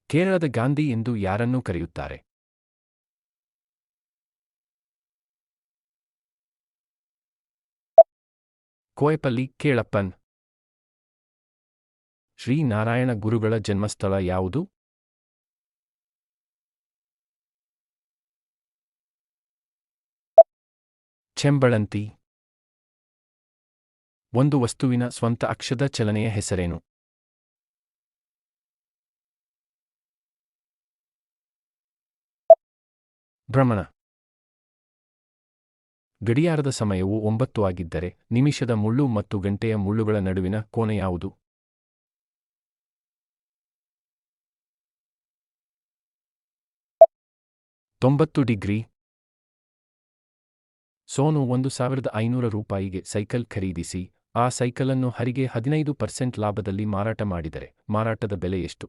ಕೇರಳದ ಗಾಂಧಿ ಎಂದು ಯಾರನ್ನು ಕರೆಯುತ್ತಾರೆ? ಕೋಯಪಲ್ಲಿ ಕೇಳಪ್ಪನ್. ಶ್ರೀ ನಾರಾಯಣ ಗುರುಗಳ ಜನ್ಮಸ್ಥಳ ಯಾವುದು? ಚೆಂಬಳಂತಿ. ಒಂದು ವಸ್ತುವಿನ ಸ್ವಂತ ಅಕ್ಷದ ಚಲನೆಯ ಹೆಸರೇನು? ಭ್ರಮಣ. ಗಡಿಯಾರದ ಸಮಯವು 9 ಆಗಿದ್ದರೆ ನಿಮಿಷದ ಮುಳ್ಳು ಮತ್ತು ಗಂಟೆಯ ಮುಳ್ಳುಗಳ ನಡುವಿನ ಕೋನ ಯಾವುದು? ಡಿಗ್ರಿ. ಸೋನು 1500 ರೂಪಾಯಿಗೆ ಸೈಕಲ್ ಖರೀದಿಸಿ ಆ ಸೈಕಲನ್ನು ಹರಿಗೆ 15% ಲಾಭದಲ್ಲಿ ಮಾರಾಟ ಮಾಡಿದರೆ ಮಾರಾಟದ ಬೆಲೆ ಎಷ್ಟು?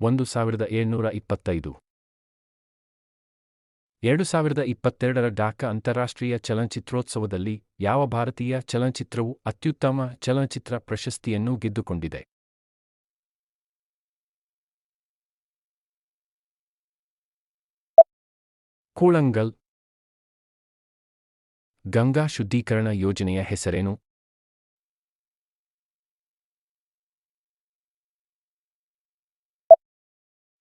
$1725. 2022ರ ಢಾಕಾ ಅಂತಾರಾಷ್ಟ್ರೀಯ ಚಲನಚಿತ್ರೋತ್ಸವದಲ್ಲಿ ಯಾವ ಭಾರತೀಯ ಚಲನಚಿತ್ರವು ಅತ್ಯುತ್ತಮ ಚಲನಚಿತ್ರ ಪ್ರಶಸ್ತಿಯನ್ನು ಗೆದ್ದುಕೊಂಡಿದೆ? ಕೂಳಂಗಲ್. ಗಂಗಾ ಶುದ್ಧೀಕರಣ ಯೋಜನೆಯ ಹೆಸರೇನು?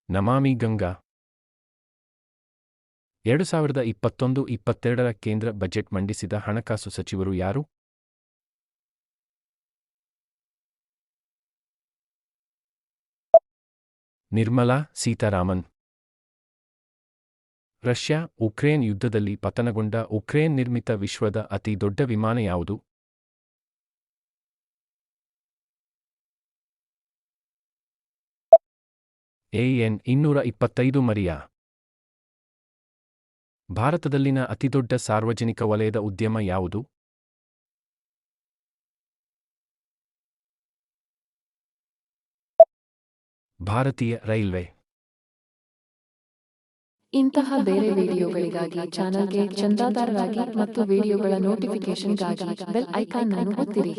ನಮಾಮಿ ಗಂಗಾ. 2021-22ರ ಕೇಂದ್ರ ಬಜೆಟ್ ಮಂಡಿಸಿದ ಹಣಕಾಸು ಸಚಿವರು ಯಾರು? ನಿರ್ಮಲಾ ಸೀತಾರಾಮನ್. ರಷ್ಯಾ ಉಕ್ರೇನ್ ಯುದ್ಧದಲ್ಲಿ ಪತನಗೊಂಡ ಉಕ್ರೇನ್ ನಿರ್ಮಿತ ವಿಶ್ವದ ಅತಿ ದೊಡ್ಡ ವಿಮಾನ ಯಾವುದು? AN-225 Maria. ಭಾರತದಲ್ಲಿನ ಅತಿದೊಡ್ಡ ಸಾರ್ವಜನಿಕ ವಲಯದ ಉದ್ಯಮ ಯಾವುದು? ಭಾರತೀಯ ರೈಲ್ವೆ. ಇಂತಹ ಬೇರೆ ವಿಡಿಯೋಗಳಿಗಾಗಿ ಚಾನಲ್ಗೆ ಚಂದಾದಾರರಾಗಿ ಮತ್ತು ವಿಡಿಯೋಗಳ ನೋಟಿಫಿಕೇಶನ್ಗಾಗಿ ಬೆಲ್ ಐಕಾನ್ ಅನ್ನು ಒತ್ತಿರಿ.